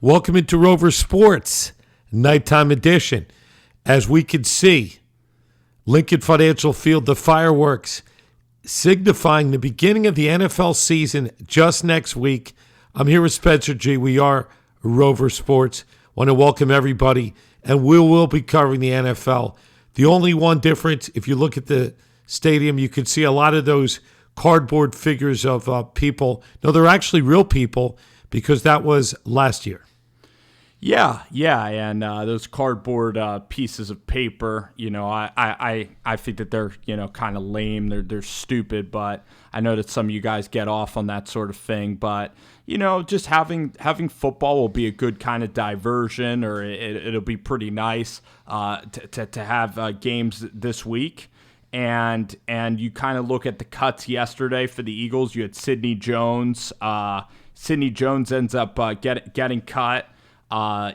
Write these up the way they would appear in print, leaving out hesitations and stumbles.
Welcome into Rover Sports, nighttime edition. As we can see, Lincoln Financial Field, the fireworks signifying the beginning of the NFL season just next week. I'm here with Spencer G. We are Rover Sports. Want to welcome everybody, and we will be covering the NFL. The only one difference, if you look at the stadium, you can see a lot of those cardboard figures of people. No, they're actually real people because that was last year. Yeah, and those cardboard pieces of paper, I think that they're, kind of lame. They're stupid, but I know that some of you guys get off on that sort of thing. But, just having football will be a good kind of diversion, or it'll be pretty nice to have games this week. And you kind of look at the cuts yesterday for the Eagles. You had Sidney Jones. Sidney Jones ends up getting cut.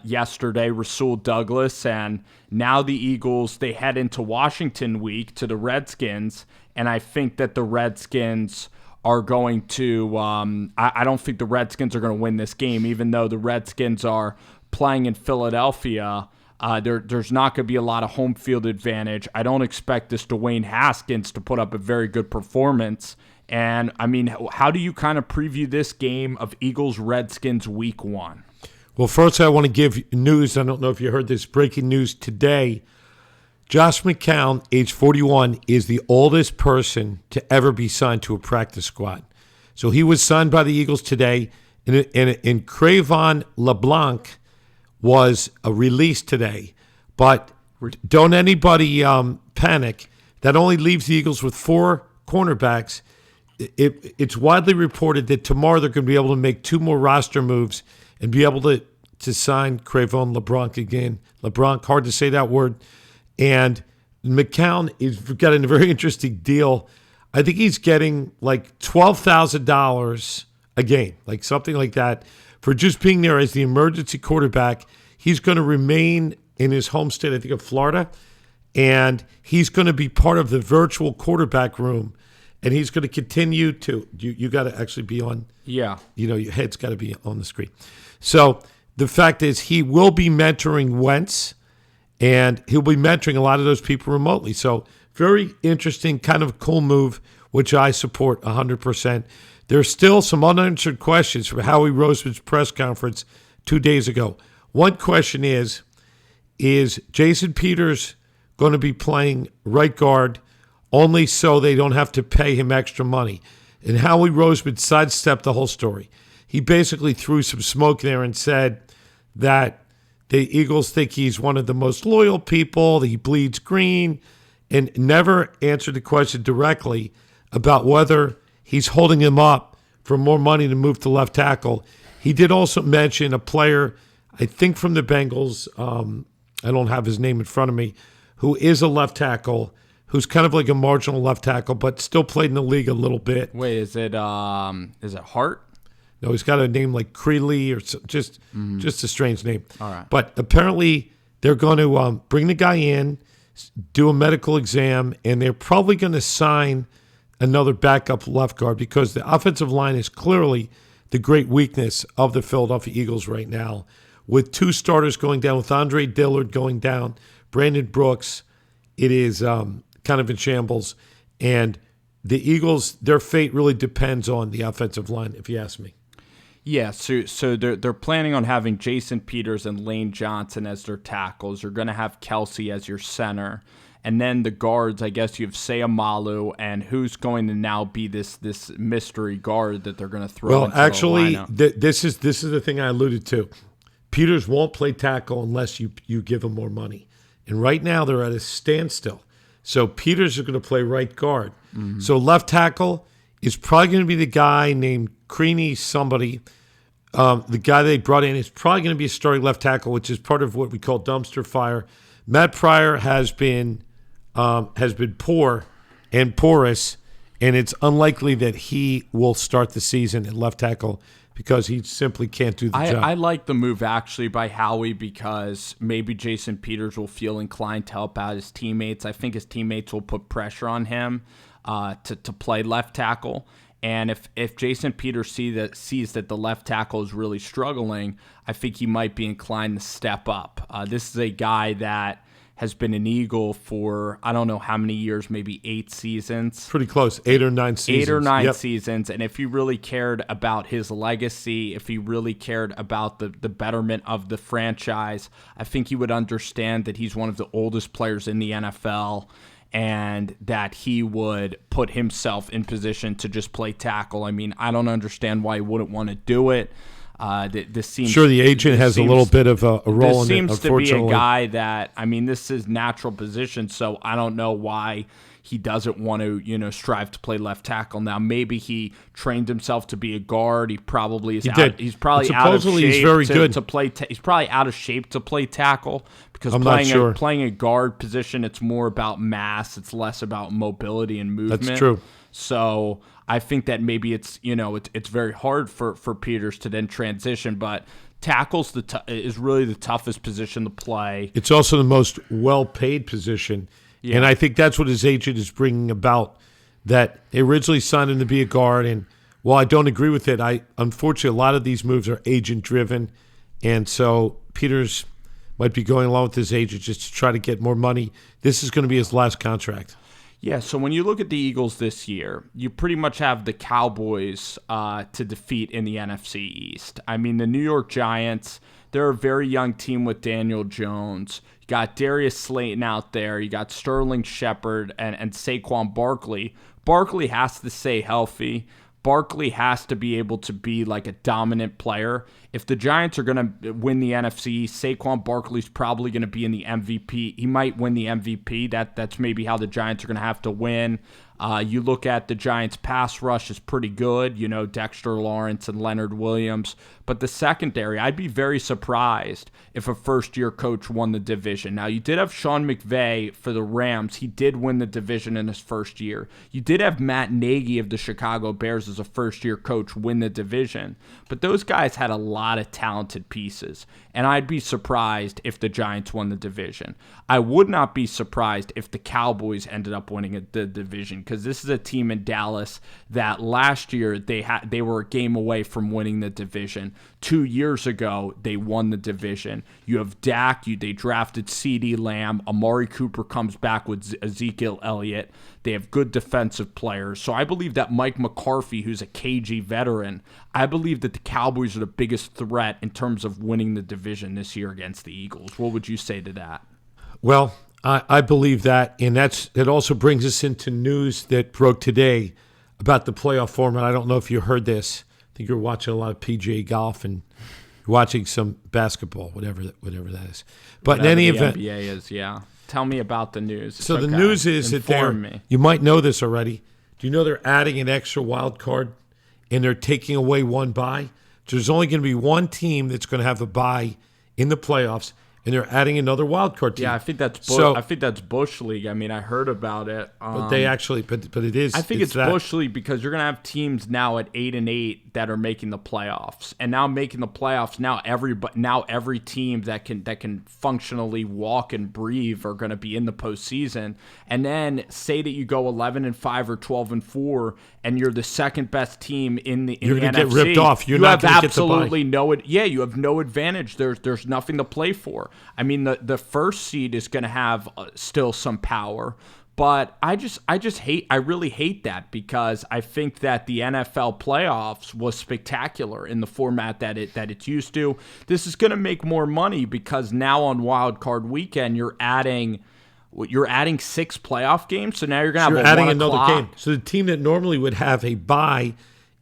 Yesterday, Rasul Douglas, and now the Eagles, they head into Washington week to the Redskins, and I think that the Redskins are going to, I don't think the Redskins are going to win this game, even though the Redskins are playing in Philadelphia. There's not going to be a lot of home field advantage. I don't expect this Dwayne Haskins to put up a very good performance. And, I mean, how do you kind of preview this game of Eagles-Redskins week 1? Well, first I want to give news. I don't know if you heard this breaking news today. Josh McCown, age 41, is the oldest person to ever be signed to a practice squad. So he was signed by the Eagles today, and Cravon LeBlanc was released today. But don't anybody panic. That only leaves the Eagles with 4 cornerbacks. It's widely reported that tomorrow they're going to be able to make 2 more roster moves and be able to sign Cravon LeBlanc again. LeBlanc, hard to say that word. And McCown is getting a very interesting deal. I think he's getting like $12,000 a game, like something like that, for just being there as the emergency quarterback. He's going to remain in his home state, I think, of Florida, and he's going to be part of the virtual quarterback room. And he's going to continue to, you got to actually be on, your head's got to be on the screen. So the fact is he will be mentoring Wentz, and he'll be mentoring a lot of those people remotely. So very interesting, kind of cool move, which I support 100%. There's still some unanswered questions from Howie Roseman's press conference 2 days ago. One question is Jason Peters going to be playing right guard only so they don't have to pay him extra money? And Howie Roseman sidestepped the whole story. He basically threw some smoke there and said that the Eagles think he's one of the most loyal people, that he bleeds green, and never answered the question directly about whether he's holding him up for more money to move to left tackle. He did also mention a player, I think from the Bengals, I don't have his name in front of me, who is a left tackle, who's kind of like a marginal left tackle, but still played in the league a little bit. Wait, is it Hart? No, he's got a name like Creeley or just a strange name. All right. But apparently they're going to bring the guy in, do a medical exam, and they're probably going to sign another backup left guard because the offensive line is clearly the great weakness of the Philadelphia Eagles right now. With 2 starters going down, with Andre Dillard going down, Brandon Brooks, it is kind of in shambles. And the Eagles, their fate really depends on the offensive line, if you ask me. Yeah, so they're planning on having Jason Peters and Lane Johnson as their tackles. You're going to have Kelsey as your center. And then the guards, I guess you have Sayamalu, and who's going to now be this mystery guard that they're going to throw into actually, the lineup? this is the thing I alluded to. Peters won't play tackle unless you give him more money. And right now they're at a standstill. So Peters is going to play right guard. Mm-hmm. So left tackle is probably going to be the guy named Creaney somebody. The guy they brought in is probably going to be a starting left tackle, which is part of what we call dumpster fire. Matt Pryor has been poor and porous, and it's unlikely that he will start the season at left tackle because he simply can't do the job. I like the move actually by Howie because maybe Jason Peters will feel inclined to help out his teammates. I think his teammates will put pressure on him to play left tackle. And if Jason Peters sees that the left tackle is really struggling, I think he might be inclined to step up. This is a guy that has been an Eagle for I don't know how many years, maybe 8 seasons. Pretty close, 8 or 9 seasons. 8 or 9 seasons. And if he really cared about his legacy, if he really cared about the betterment of the franchise, I think he would understand that he's one of the oldest players in the NFL and that he would put himself in position to just play tackle. I mean, I don't understand why he wouldn't want to do it. This seems sure the agent has a little bit of a role in it. This seems to be a guy that, I mean, this is natural position, so I don't know why he doesn't want to, strive to play left tackle. Now, maybe he trained himself to be a guard. He probably is. He's probably out of shape he's very good to play. He's probably out of shape to play tackle because I'm not sure. Playing a guard position, it's more about mass. It's less about mobility and movement. That's true. So I think that maybe it's it's very hard for Peters to then transition, but tackle's is really the toughest position to play. It's also the most well-paid position, and I think that's what his agent is bringing about. That they originally signed him to be a guard, and while I don't agree with it, unfortunately a lot of these moves are agent-driven, and so Peters might be going along with his agent just to try to get more money. This is going to be his last contract. Yeah, so when you look at the Eagles this year, you pretty much have the Cowboys to defeat in the NFC East. I mean, the New York Giants, they're a very young team with Daniel Jones. You got Darius Slayton out there. You got Sterling Shepard and Saquon Barkley. Barkley has to stay healthy. Barkley has to be able to be like a dominant player. If the Giants are going to win the NFC, Saquon Barkley's probably going to be in the MVP. He might win the MVP. That's maybe how the Giants are going to have to win. You look at the Giants' pass rush is pretty good, Dexter Lawrence and Leonard Williams. But the secondary, I'd be very surprised if a first-year coach won the division. Now, you did have Sean McVay for the Rams. He did win the division in his first year. You did have Matt Nagy of the Chicago Bears as a first-year coach win the division. But those guys had a lot of talented pieces, and I'd be surprised if the Giants won the division. I would not be surprised if the Cowboys ended up winning the division, because this is a team in Dallas that last year they were a game away from winning the division. 2 years ago, they won the division. You have Dak. They drafted CeeDee Lamb. Amari Cooper comes back with Ezekiel Elliott. They have good defensive players. So I believe that Mike McCarthy, who's a KG veteran, I believe that the Cowboys are the biggest threat in terms of winning the division this year against the Eagles. What would you say to that? Well, I believe that, and it also brings us into news that broke today about the playoff format. I don't know if you heard this. I think you're watching a lot of PGA golf and you're watching some basketball, whatever that is. But whatever in any the event, NBA is, yeah. Tell me about the news. So the news is that you might know this already. Do you know they're adding an extra wild card and they're taking away one bye? So there's only going to be one team that's going to have a bye in the playoffs, and they're adding another wild card team. Yeah, I think that's Bush League. I mean, I heard about it. But they actually, but it is. I think it's Bush League because you're going to have teams now at 8-8 that are making the playoffs, and now making the playoffs. Now every team that can functionally walk and breathe are going to be in the postseason. And then say that you go 11-5 or 12-4, and you're the second best team in the you're going to get ripped off. You have absolutely you have no advantage. There's nothing to play for. I mean, the first seed is going to have still some power, but I really hate that because I think that the NFL playoffs was spectacular in the format that it's used to. This is going to make more money because now on Wild Card Weekend you're adding 6 playoff games, so now you're going to have adding another game. So the team that normally would have a bye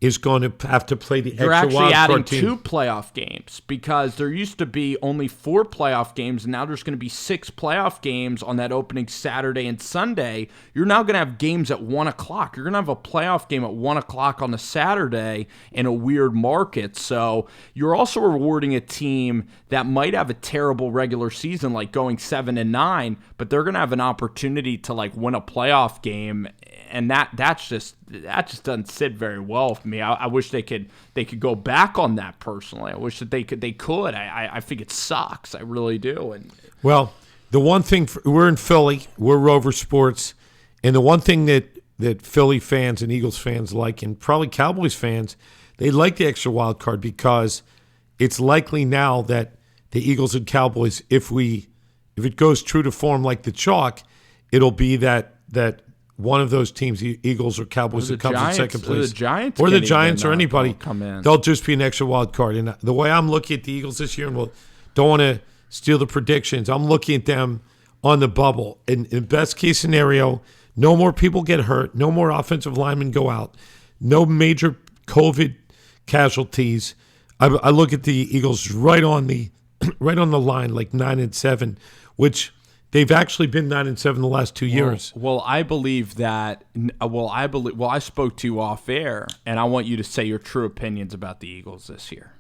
is going to have to play the extra wild card team. You're actually adding 2 playoff games because there used to be only 4 playoff games, and now there's going to be 6 playoff games on that opening Saturday and Sunday. You're now going to have games at 1 o'clock. You're going to have a playoff game at 1 o'clock on a Saturday in a weird market. So you're also rewarding a team that might have a terrible regular season, like going 7-9, but they're going to have an opportunity to win a playoff game, and that just doesn't sit very well with me. I wish they could go back on that personally. I wish that they could. I think it sucks. I really do. And well, the one thing we're in Philly, we're Rover Sports, and the one thing that that Philly fans and Eagles fans like, and probably Cowboys fans, they like the extra wild card because it's likely now that the Eagles and Cowboys, if it goes true to form like the chalk, it'll be that one of those teams, Eagles or Cowboys, that comes in second place, or the Giants or anybody, come in. They'll just be an extra wild card. And the way I'm looking at the Eagles this year, and don't want to steal the predictions, I'm looking at them on the bubble. In best case scenario, no more people get hurt, no more offensive linemen go out, no major COVID casualties. I look at the Eagles right on the line, like 9-7, which they've actually been 9-7 the last 2 years. Well, I believe that. I spoke to you off air, and I want you to say your true opinions about the Eagles this year,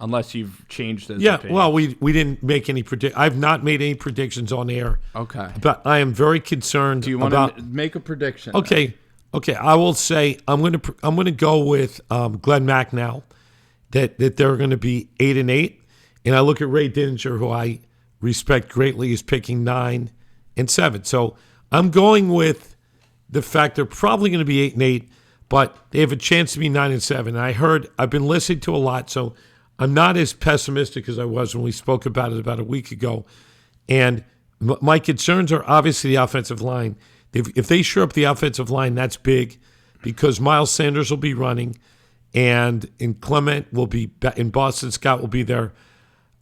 unless you've changed those. Yeah, opinions. well, we didn't make any I've not made any predictions on air. Okay, but I am very concerned. Do you want to make a prediction? Okay, I will say I'm going to go with Glenn Mack now. That they're going to be 8-8, and I look at Ray Dininger, who I respect greatly, is picking 9-7. So I'm going with the fact they're probably going to be 8-8, but they have a chance to be 9-7. I've been listening to a lot, so I'm not as pessimistic as I was when we spoke about it about a week ago. And my concerns are obviously the offensive line. If they shore up the offensive line, that's big because Miles Sanders will be running. And Clement will be in Boston. Scott will be there.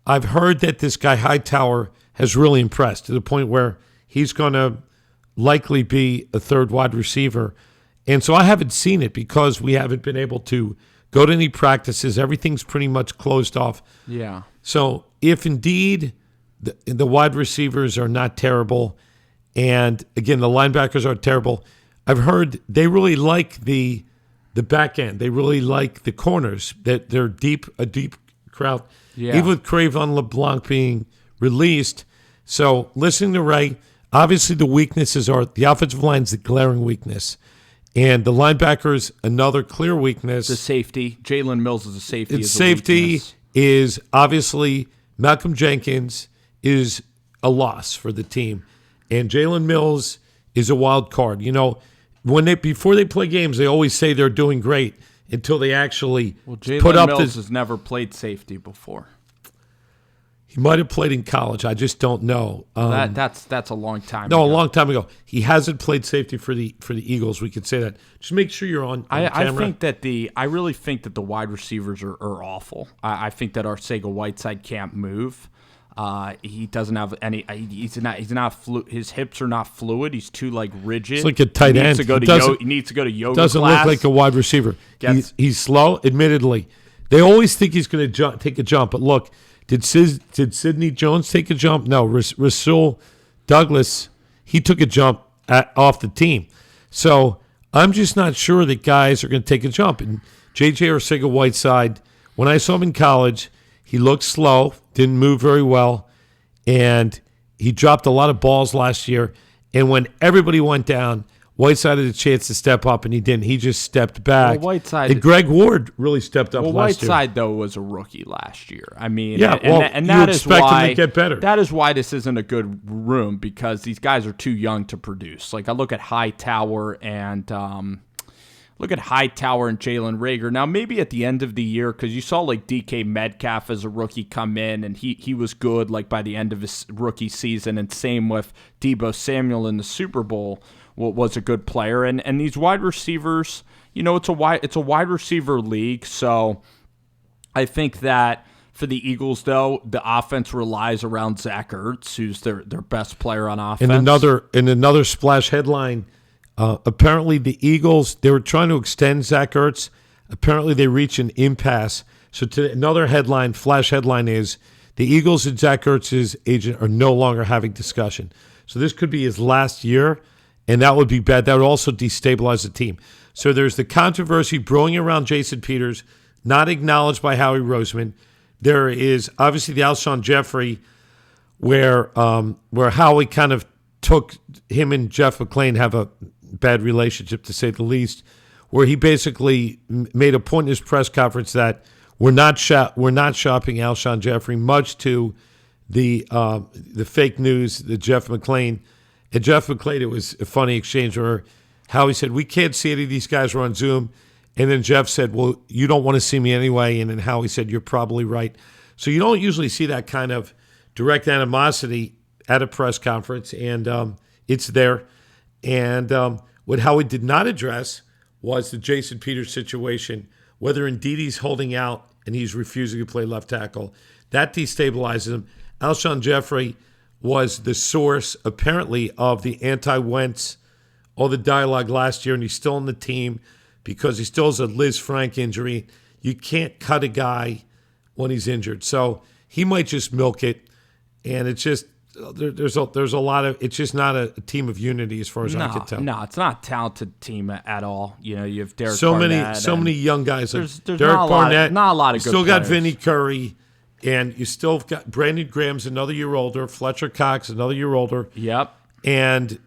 I've heard that this guy Hightower has really impressed to the point where he's going to likely be a third wide receiver. And so I haven't seen it because we haven't been able to go to any practices. Everything's pretty much closed off. Yeah. So if indeed the wide receivers are not terrible, and again the linebackers are terrible, I've heard they really like the back end. They really like the corners, that they're a deep crowd. Yeah. Even with Cravon LeBlanc being released. So listening to Ray, obviously the weaknesses are the offensive line's the glaring weakness. And the linebackers, another clear weakness. The safety. Jalen Mills is a safety. Its safety is obviously Malcolm Jenkins is a loss for the team. And Jalen Mills is a wild card. You know, before they play games, they always say they're doing great until they actually put up. Jalen Mills has never played safety before. He might have played in college. I just don't know. That's a long time. No, ago. a long time ago. He hasn't played safety for the Eagles. We could say that. Just make sure you're on camera. I really think that the wide receivers are awful. I think that Arcega-Whiteside can't move. He doesn't have any. He's not. His hips are not fluid. He's too rigid. It's like a tight end. He needs to go to yoga doesn't class. Look like a wide receiver. He's slow. Admittedly, they always think he's going to take a jump. But look, did Sidney Jones take a jump? No. Rasul Douglas, he took a jump off the team. So I'm just not sure that guys are going to take a jump. And J.J. Arcega-Whiteside, when I saw him in college, he looked slow, didn't move very well, and he dropped a lot of balls last year. And when everybody went down, Whiteside had a chance to step up, and he didn't. He just stepped back. Well, Whiteside, and Greg Ward really stepped up last year. Whiteside, though, was a rookie last year. I mean, yeah, and that is why him to get better. That is why this isn't a good room, because these guys are too young to produce. Like, I look at Hightower and Jalen Reagor. Now, maybe at the end of the year, because you saw DK Metcalf as a rookie come in, and he was good by the end of his rookie season, and same with Deebo Samuel in the Super Bowl. Was a good player, and these wide receivers, it's a wide receiver league. So I think that for the Eagles, though, the offense relies around Zach Ertz, who's their best player on offense. In another splash headline, apparently the Eagles, they were trying to extend Zach Ertz. Apparently they reached an impasse. So another headline, flash headline is the Eagles and Zach Ertz's agent are no longer having discussion. So this could be his last year. And that would be bad. That would also destabilize the team. So there's the controversy brewing around Jason Peters, not acknowledged by Howie Roseman. There is obviously the Alshon Jeffrey, where Howie kind of took him and Jeff McClain have a bad relationship, to say the least, where he basically made a point in his press conference that we're not shopping Alshon Jeffrey, much to the fake news that Jeff McClain. And Jeff McClain, it was a funny exchange where Howie said, we can't see any of these guys. We're on Zoom. And then Jeff said, well, you don't want to see me anyway. And then Howie said, you're probably right. So you don't usually see that kind of direct animosity at a press conference. And it's there. And what Howie did not address was the Jason Peters situation, whether indeed he's holding out and he's refusing to play left tackle. That destabilizes him. Alshon Jeffrey was the source, apparently, of the anti-Wentz, all the dialogue last year, and he's still on the team because he still has a Liz Frank injury. You can't cut a guy when he's injured. So he might just milk it, and it's just there's a lot of – it's just not a team of unity as far as I can tell. No, it's not a talented team at all. You know, you have Derek so Barnett. So many young guys. There's Derek Barnett. Not a lot of good still got players. Vinny Curry. And you still got Brandon Graham's another year older, Fletcher Cox another year older. Yep. And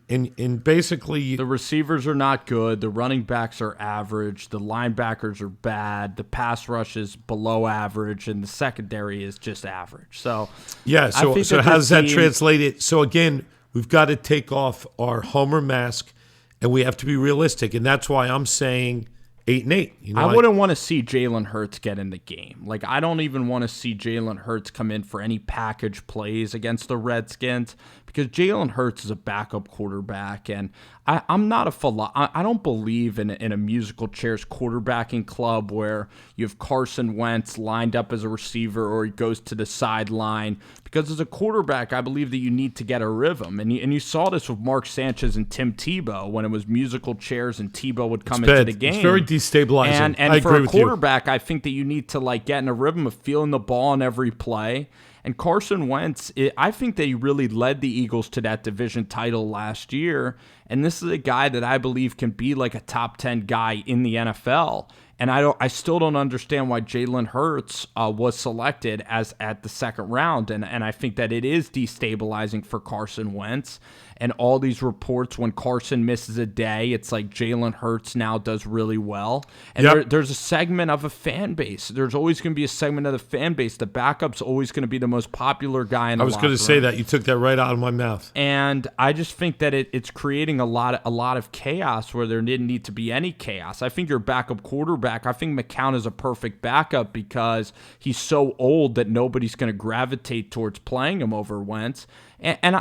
basically the receivers are not good. The running backs are average. The linebackers are bad. The pass rush is below average, and the secondary is just average. So yeah. So how does that translate it? So again, we've got to take off our homer mask, and we have to be realistic. And that's why I'm saying 8-8. You know, I wouldn't want to see Jalen Hurts get in the game. Like, I don't even want to see Jalen Hurts come in for any package plays against the Redskins because Jalen Hurts is a backup quarterback, and I'm not I don't believe in a musical chairs quarterbacking club where you have Carson Wentz lined up as a receiver or he goes to the sideline. Because as a quarterback, I believe that you need to get a rhythm. And you saw this with Mark Sanchez and Tim Tebow when it was musical chairs and Tebow would come into the game. It's very destabilizing. And for a quarterback, I think that you need to get in a rhythm of feeling the ball in every play. And Carson Wentz, I think that he really led the Eagles to that division title last year. And this is a guy that I believe can be like a top 10 guy in the NFL. And I still don't understand why Jalen Hurts was selected as at the second round. And I think that it is destabilizing for Carson Wentz. And all these reports, when Carson misses a day, it's like Jalen Hurts now does really well. And there's a segment of a fan base. There's always going to be a segment of the fan base. The backup's always going to be the most popular guy in the locker room. I was going to say that. You took that right out of my mouth. And I just think that it's creating a lot of chaos where there didn't need to be any chaos. I think your backup quarterback, I think Mccown is a perfect backup because he's so old that nobody's going to gravitate towards playing him over Wentz. And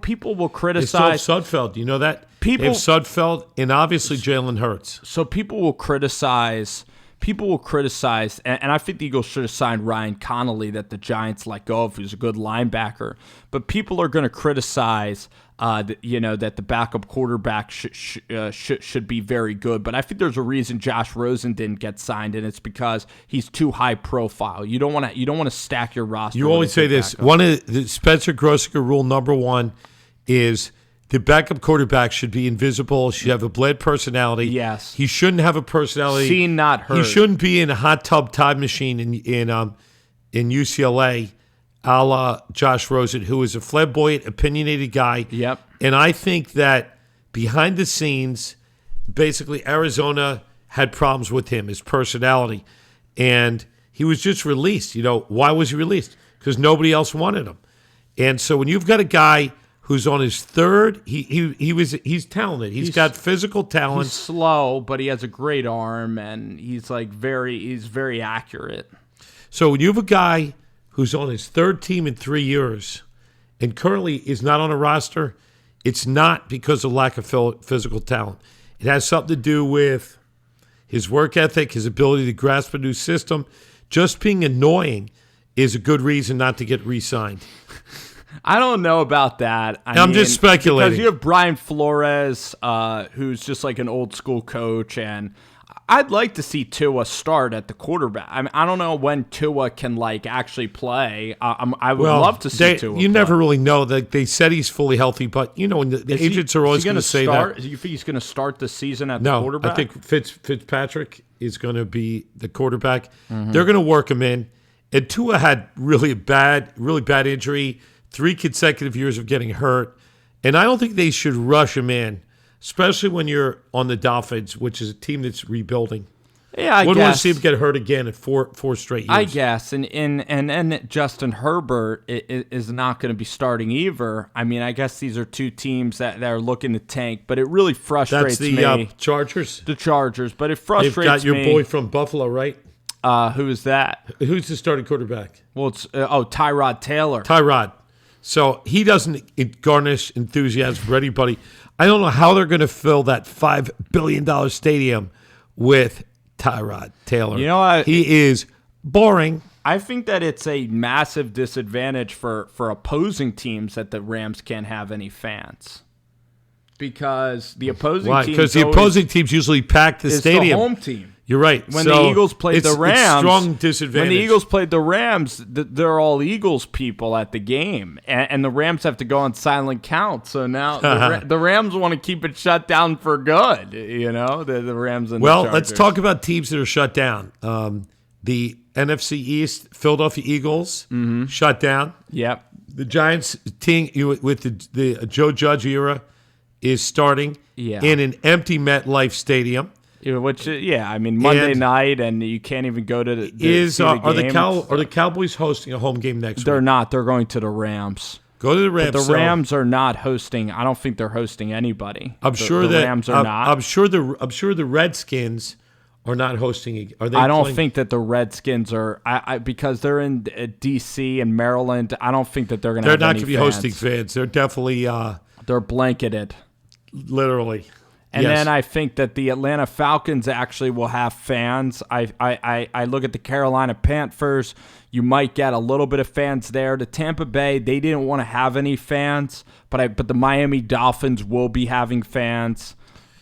people will criticize. They still have Sudfeld. You know that? People they have Sudfeld and obviously Jalen Hurts. So people will criticize, and I think the Eagles should have signed Ryan Connolly that the Giants let go of, who's a good linebacker. But people are going to criticize that the backup quarterback should be very good. But I think there's a reason Josh Rosen didn't get signed, and it's because he's too high profile. You don't want to stack your roster. You always say this. One of the Spencer Grosiker rule number one is the backup quarterback should be invisible. Should have a bled personality. Yes, he shouldn't have a personality. Seen, not heard. He shouldn't be in a hot tub time machine in UCLA. A la Josh Rosen, who is a flamboyant, opinionated guy. Yep. And I think that behind the scenes, basically Arizona had problems with him, his personality. And he was just released. Why was he released? Because nobody else wanted him. And so when you've got a guy who's on his third, he's talented. He's got physical talent. He's slow, but he has a great arm, and he's very accurate. So when you have a guy who's on his third team in 3 years and currently is not on a roster, it's not because of lack of physical talent. It has something to do with his work ethic, his ability to grasp a new system. Just being annoying is a good reason not to get re-signed. I don't know about that. I'm just speculating. Because you have Brian Flores, who's just like an old school coach, and I'd like to see Tua start at the quarterback. I don't know when Tua can actually play. I would love to see Tua. You never really know. They said he's fully healthy, but when the agents are always going to say that. Do you think he's going to start the season at the quarterback? I think Fitzpatrick is going to be the quarterback. Mm-hmm. They're going to work him in. And Tua had really bad injury, 3 consecutive years of getting hurt, and I don't think they should rush him in. Especially when you're on the Dolphins, which is a team that's rebuilding. Yeah, I Wouldn't want to guess. see him get hurt again at four straight years. I guess, and Justin Herbert is not going to be starting either. I mean, I guess these are two teams that are looking to tank, but it really frustrates That's me. the Chargers. The Chargers, but it frustrates me. They've got your boy from Buffalo, right? Who is that? Who's the starting quarterback? Well, it's Tyrod Taylor. Tyrod. So he doesn't garnish enthusiasm for anybody. I don't know how they're going to fill that $5 billion stadium with Tyrod Taylor. You know, he is boring. I think that it's a massive disadvantage for opposing teams that the Rams can't have any fans. Because the opposing team, because the opposing teams usually pack the stadium. The home team. You're right. When the Eagles played the Rams, it's strong disadvantage. When the Eagles played the Rams, they're all Eagles people at the game, and the Rams have to go on silent count. So now the Rams want to keep it shut down for good. You know, the Rams and the Chargers. Let's talk about teams that are shut down. The NFC East, Philadelphia Eagles, shut down. Yep. The Giants team with the Joe Judge era is starting in an empty MetLife Stadium. Which, I mean, Monday night, and you can't even go to see the game. Are the Cowboys hosting a home game next week? They're not. They're going to the Rams. Go to the Rams. But the Rams are not hosting. I don't think they're hosting anybody. I'm sure the Rams are not. I'm sure the Redskins are not hosting. Are they? I don't think that the Redskins are. Because they're in D.C. and Maryland. I don't think that they're going to. They're not going to be hosting fans. They're definitely. They're blanketed. Literally. And then I think that the Atlanta Falcons actually will have fans. I look at the Carolina Panthers. You might get a little bit of fans there. The Tampa Bay, they didn't want to have any fans, but the Miami Dolphins will be having fans.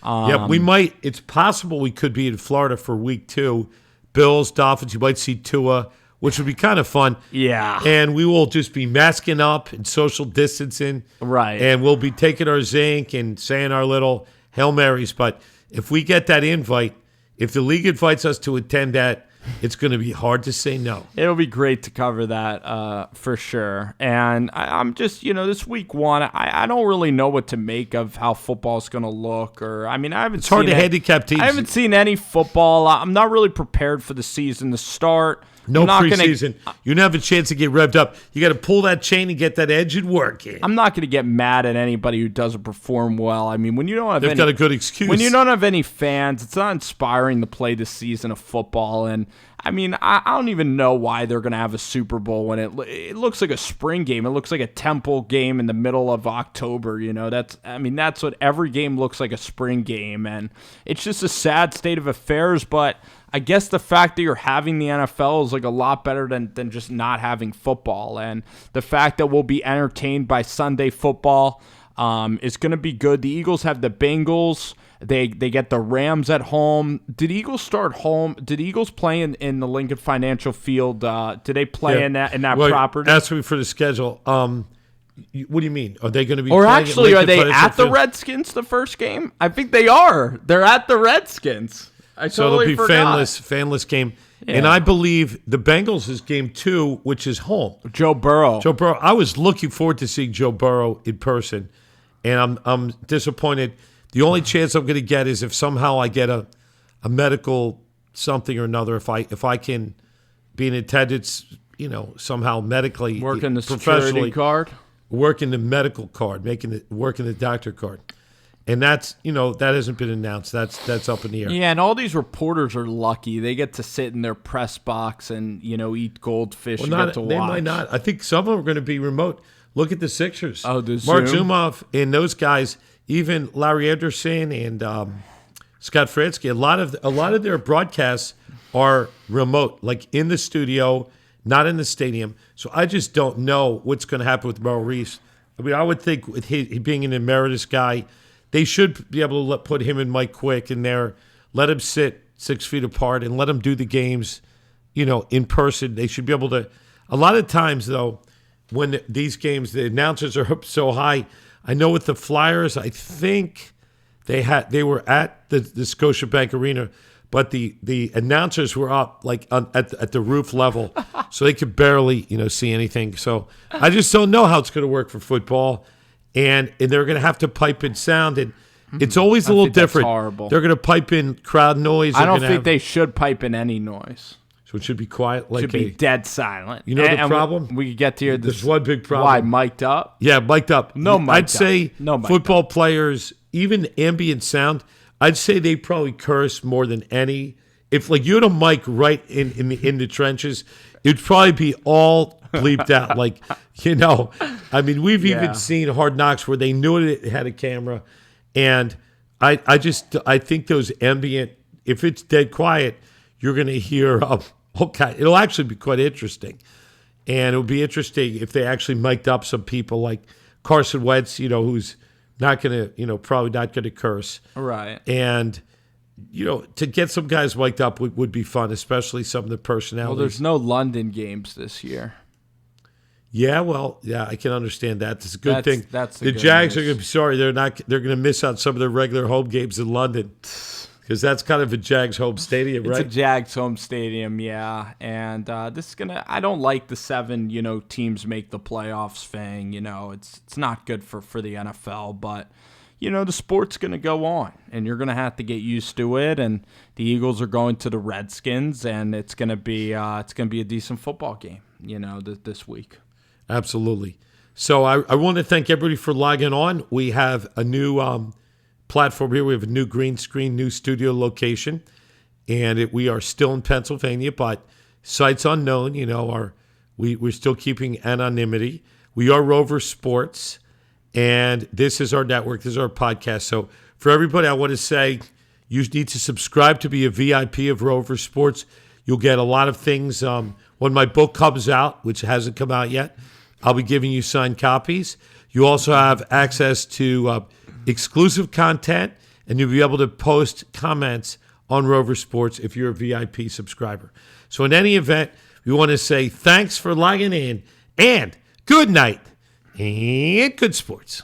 We might. It's possible we could be in Florida for week 2. Bills, Dolphins. You might see Tua, which would be kind of fun. Yeah. And we will just be masking up and social distancing. Right. And we'll be taking our zinc and saying our little Hail Marys. But if we get that invite, if the league invites us to attend that, it's going to be hard to say no. It'll be great to cover that for sure. And I'm just, this week 1, I don't really know what to make of how football's going to look. It's hard to handicap teams. I haven't seen any football. I'm not really prepared for the season to start. No preseason. You don't have a chance to get revved up. You got to pull that chain and get that engine working. I'm not going to get mad at anybody who doesn't perform well. I mean, when you don't have They've got a good excuse. When you don't have any fans, it's not inspiring to play this season of football. And I mean, I don't even know why they're going to have a Super Bowl when it looks like a spring game. It looks like a Temple game in the middle of October. That's what every game looks like, a spring game, and it's just a sad state of affairs. But I guess the fact that you're having the NFL is like a lot better than just not having football, and the fact that we'll be entertained by Sunday football is going to be good. The Eagles have the Bengals. They get the Rams at home. Did Eagles start home? Did Eagles play in the Lincoln Financial Field? Did they play in that property? Ask me for the schedule. What do you mean? Are they going to be? Or playing actually, are they at the Field? Redskins the first game? I think they are. They're at the Redskins. So it'll be fanless game. Yeah. And I believe the Bengals is game 2, which is home. Joe Burrow. I was looking forward to seeing Joe Burrow in person, and I'm disappointed. The only chance I'm going to get is if somehow I get a medical something or another. If I can be in attendance, somehow medically, working the security card, working the medical card, working the doctor card. And that's, that hasn't been announced. That's up in the air. Yeah, and all these reporters are lucky. They get to sit in their press box and, eat goldfish and get to watch. They might not. I think some of them are going to be remote. Look at the Sixers. Oh, the Mark Zoom? Zumoff and those guys, even Larry Anderson and Scott Fransky, a lot of their broadcasts are remote, like in the studio, not in the stadium. So I just don't know what's going to happen with Merrill Reese. I would think with he being an emeritus guy, they should be able to put him and Mike Quick in there, let him sit 6 feet apart, and let him do the games, in person. They should be able to. A lot of times, though, when these games, the announcers are up so high. I know with the Flyers, I think they were at the Scotiabank Arena, but the announcers were up like at the roof level, so they could barely see anything. So I just don't know how it's going to work for football. And they're going to have to pipe in sound. And It's always a little think that's different. horrible. They're going to pipe in crowd noise. I don't think they should pipe in any noise. So it should be quiet. Like Should be dead silent. You know the problem? We get to hear this. There's one big problem. Why, mic'd up? Yeah, mic'd up. No mic'd I'd up. say No mic'd football players, even ambient sound, I'd say they probably curse more than any. If like you had a mic right in the trenches, it'd probably be all bleeped out. Like, I mean, we've even seen Hard Knocks where they knew it had a camera, and I think those ambient, if it's dead quiet, you're going to hear okay. It'll actually be quite interesting, and it'll be interesting if they actually mic'd up some people like Carson Wentz, who's not going to, probably not going to curse, Right. and. To get some guys mic'd up would be fun, especially some of the personalities. Well, there's no London games this year. Yeah, I can understand that. It's a good thing. That's the Jags are going to be sorry. They're going to miss out some of their regular home games in London because that's kind of a Jags home stadium, right? It's a Jags home stadium, yeah. And this is I don't like the 7, teams make the playoffs thing. It's not good for the NFL, but. The sport's going to go on, and you're going to have to get used to it. And the Eagles are going to the Redskins, and it's going to be a decent football game, this week. Absolutely. So I want to thank everybody for logging on. We have a new platform here. We have a new green screen, new studio location, and we are still in Pennsylvania, but sites unknown. We're still keeping anonymity. We are Rover Sports. And this is our network. This is our podcast. So for everybody, I want to say you need to subscribe to be a VIP of Rover Sports. You'll get a lot of things. When my book comes out, which hasn't come out yet, I'll be giving you signed copies. You also have access to exclusive content, and you'll be able to post comments on Rover Sports if you're a VIP subscriber. So in any event, we want to say thanks for logging in, and good night. And good sports.